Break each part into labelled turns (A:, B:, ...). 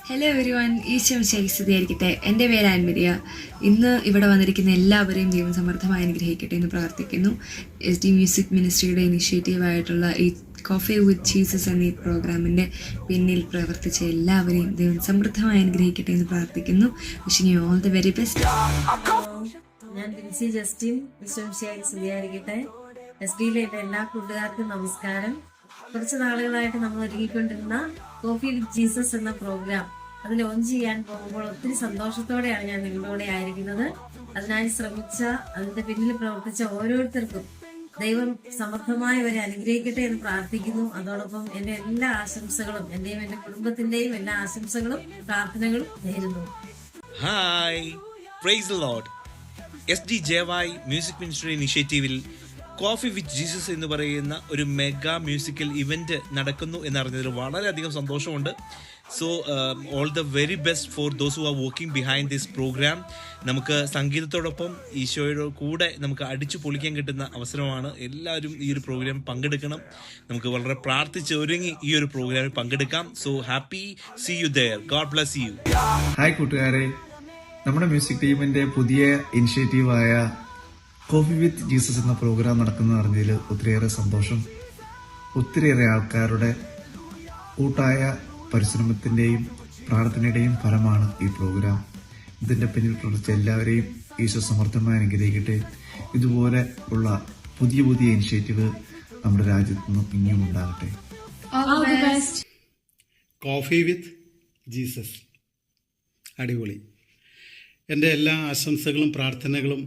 A: Hello everyone, Eesho ശരിസ്ഥിതിയായിരിക്കട്ടെ. എൻ്റെ പേര് ആൻമരിയ. ഇന്ന് ഇവിടെ വന്നിരിക്കുന്ന എല്ലാവരെയും ദൈവം സമർത്ഥമായി അനുഗ്രഹിക്കട്ടെ എന്ന് പ്രാർത്ഥിക്കുന്നു. SD മ്യൂസിക് മിനിസ്ട്രിയുടെ ഇനിഷ്യേറ്റീവായിട്ടുള്ള ഈ കോഫി വിത്ത് ജീസസ് എന്ന ഈ പ്രോഗ്രാമിൻ്റെ പിന്നിൽ പ്രവർത്തിച്ച എല്ലാവരെയും ദൈവം സമൃദ്ധമായി അനുഗ്രഹിക്കട്ടെ എന്ന് പ്രാർത്ഥിക്കുന്നു. Wishing you all the very best.
B: ഞാൻ ബിൻസി ജസ്റ്റിൻ. വിശ്വസിയായിരിക്കട്ടെ. SD-യിലെ എൻ്റെ എല്ലാ കൂട്ടുകാർക്കും നമസ്കാരം. കുറച്ച് നാളുകളായിട്ട് നമ്മൾ ഒരുക്കിക്കൊണ്ടിരുന്ന കോഫി വിത്ത് ജീസസ് എന്ന പ്രോഗ്രാം അത് ലോഞ്ച് ചെയ്യാൻ പോകുമ്പോൾ ഒത്തിരി സന്തോഷത്തോടെയാണ് ഞാൻ നിങ്ങളോടെ ആയിരിക്കുന്നത്. അതിനായി ശ്രമിച്ച, അതിന്റെ പിന്നിൽ പ്രവർത്തിച്ച ഓരോരുത്തർക്കും ദൈവം സമർത്ഥമായി അവരെ അനുഗ്രഹിക്കട്ടെ എന്ന് പ്രാർത്ഥിക്കുന്നു. അതോടൊപ്പം എൻ്റെ എല്ലാ ആശംസകളും, എന്റെയും എൻ്റെ കുടുംബത്തിന്റെയും എല്ലാ ആശംസകളും പ്രാർത്ഥനകളും നേരുന്നു.
C: Hi, praise the lord. SDJY music ministry ഇനിഷ്യേറ്റീവിൽ കോഫി വിത്ത് ജീസസ് എന്ന് പറയുന്ന ഒരു മെഗാ മ്യൂസിക്കൽ ഇവന്റ് നടക്കുന്നു എന്നറിഞ്ഞതിൽ വളരെയധികം സന്തോഷമുണ്ട്. So all the very best for those who are working behind this program. നമുക്ക് സംഗീതത്തോടൊപ്പം ഈശോയുടെ കൂടെ നമുക്ക് അടിച്ചു പൊളിക്കാൻ കിട്ടുന്ന അവസരമാണ്. എല്ലാവരും ഈ ഒരു പ്രോഗ്രാം പങ്കെടുക്കണം. നമുക്ക് വളരെ പ്രാർത്ഥിച്ച് ഒരുങ്ങി ഈ ഒരു പ്രോഗ്രാമിൽ പങ്കെടുക്കാം. So happy see you there. God bless you.
D: Hi കൂട്ടുകാരെ, നമ്മുടെ മ്യൂസിക് ടീമിന്റെ പുതിയ ഇനിഷ്യേറ്റീവായ കോഫി വിത്ത് ജീസസ് എന്ന പ്രോഗ്രാം നടക്കുന്ന അറിഞ്ഞതിൽ ഒത്തിരിയേറെ സന്തോഷം. ഒത്തിരിയേറെ ആൾക്കാരുടെ കൂട്ടായ പരിശ്രമത്തിന്റെയും പ്രാർത്ഥനയുടെയും ഫലമാണ് ഈ പ്രോഗ്രാം. ഇതിന്റെ പിന്നിൽ പ്രവർത്തിച്ച എല്ലാവരെയും ഈശോ സമർത്ഥമായി അനുഗ്രഹിക്കട്ടെ. ഇതുപോലെ ഉള്ള പുതിയ പുതിയ ഇനിഷ്യേറ്റീവ് നമ്മുടെ രാജ്യത്ത് നിന്നും ഇനിയും ഉണ്ടാകട്ടെ.
E: കോഫി വിത്ത് ജീസസ് അടിപൊളി. എൻ്റെ എല്ലാ ആശംസകളും പ്രാർത്ഥനകളും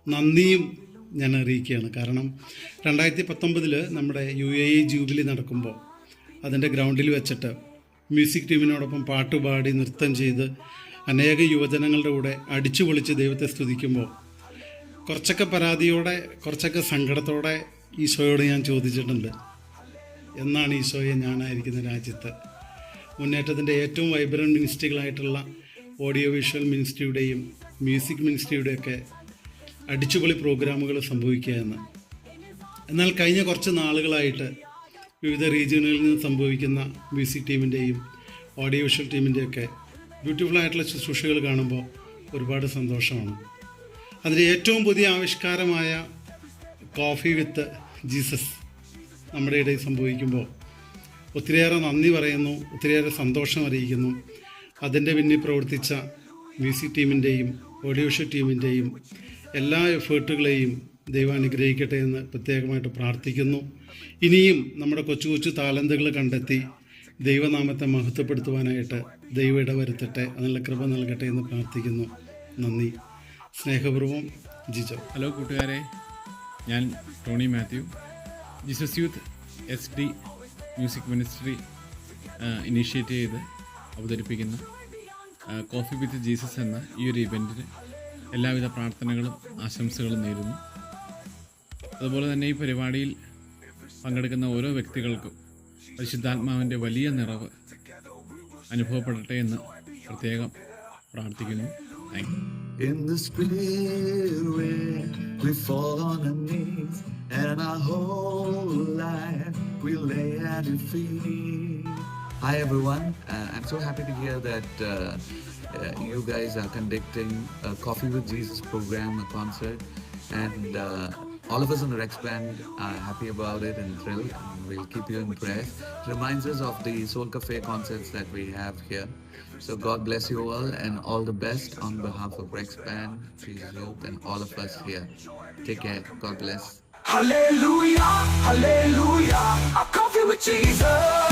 E: നന്ദിയും ഞാൻ അറിയിക്കുകയാണ്. കാരണം 2019 നമ്മുടെ UAE ജൂബിലി നടക്കുമ്പോൾ അതിൻ്റെ ഗ്രൗണ്ടിൽ വെച്ചിട്ട് മ്യൂസിക് ടീമിനോടൊപ്പം പാട്ടുപാടി നൃത്തം ചെയ്ത് അനേക യുവജനങ്ങളുടെ കൂടെ അടിച്ചു പൊളിച്ച് ദൈവത്തെ സ്തുതിക്കുമ്പോൾ കുറച്ചൊക്കെ പരാതിയോടെ, കുറച്ചൊക്കെ സങ്കടത്തോടെ ഈശോയോട് ഞാൻ ചോദിച്ചിട്ടുണ്ട്, എന്നാണ് ഈശോയെ ഞാനായിരിക്കുന്ന രാജ്യത്ത് മുന്നേറ്റത്തിൻ്റെ ഏറ്റവും വൈബ്രൻറ്റ് മിനിസ്ട്രികളായിട്ടുള്ള ഓഡിയോ വിഷ്വൽ മിനിസ്ട്രിയുടെയും മ്യൂസിക് മിനിസ്ട്രിയുടെയൊക്കെ അടിച്ചുപൊളി പ്രോഗ്രാമുകൾ സംഭവിക്കുക എന്ന്. എന്നാൽ കഴിഞ്ഞ കുറച്ച് നാളുകളായിട്ട് വിവിധ റീജിയനുകളിൽ നിന്ന് സംഭവിക്കുന്ന മ്യൂസിക് ടീമിൻ്റെയും ഓഡിയോ വിഷ്വൽ ടീമിൻ്റെയൊക്കെ ബ്യൂട്ടിഫുള്ളായിട്ടുള്ള ശുശ്രൂഷകൾ കാണുമ്പോൾ ഒരുപാട് സന്തോഷമാണ്. അതിൻ്റെ ഏറ്റവും പുതിയ ആവിഷ്കാരമായ കോഫി വിത്ത് ജീസസ് നമ്മുടെ ഇടയിൽ സംഭവിക്കുമ്പോൾ ഒത്തിരിയേറെ നന്ദി പറയുന്നു, ഒത്തിരിയേറെ സന്തോഷം അറിയിക്കുന്നു. അതിൻ്റെ പിന്നിൽ പ്രവർത്തിച്ച മ്യൂസിക് ടീമിൻ്റെയും ഓഡിയോ വിഷ്വൽ ടീമിൻ്റെയും എല്ലാ എഫേർട്ടുകളെയും ദൈവം അനുഗ്രഹിക്കട്ടെ എന്ന് പ്രത്യേകമായിട്ട് പ്രാർത്ഥിക്കുന്നു. ഇനിയും നമ്മുടെ കൊച്ചു കൊച്ചു താലന്തുകൾ കണ്ടെത്തി ദൈവനാമത്തെ മഹത്വപ്പെടുത്തുവാനായിട്ട് ദൈവം ഇടവരുത്തട്ടെ, അതിനുള്ള കൃപ നൽകട്ടെ എന്ന് പ്രാർത്ഥിക്കുന്നു. നന്ദി. സ്നേഹപൂർവ്വം, ജിജോ.
F: ഹലോ കൂട്ടുകാരെ, ഞാൻ Tony Mathew. Jesus youth SD music ministry initiate ചെയ്ത് അവതരിപ്പിക്കുന്ന കോഫി വിത്ത് ജീസസ് എന്ന ഈ ഒരു ഇവൻറ്റിന് എല്ലാവിധ പ്രാർത്ഥനകളും ആശംസകളും നേരുന്നു. അതുപോലെ തന്നെ ഈ പരിപാടിയിൽ പങ്കെടുക്കുന്ന ഓരോ വ്യക്തികൾക്കും പരിശുദ്ധാത്മാവിൻ്റെ വലിയ നിറവ് അനുഭവപ്പെടട്ടെ എന്ന് പ്രത്യേകം പ്രാർത്ഥിക്കുന്നു. Thank you.
G: In the spirit we fall on our knees, and our whole life we lay at your feet. Hi everyone, I'm so happy to hear that you guys are conducting a Coffee with Jesus program, a concert, and all of us on the Rex Band are happy about it and thrilled, and we'll keep you in prayer. It reminds us of the Soul Cafe concerts that we have here. So God bless you all, and all the best on behalf of Rex Band, Jesus Youth, and all of us here. Take care. God bless.
H: Hallelujah, hallelujah, a coffee with Jesus.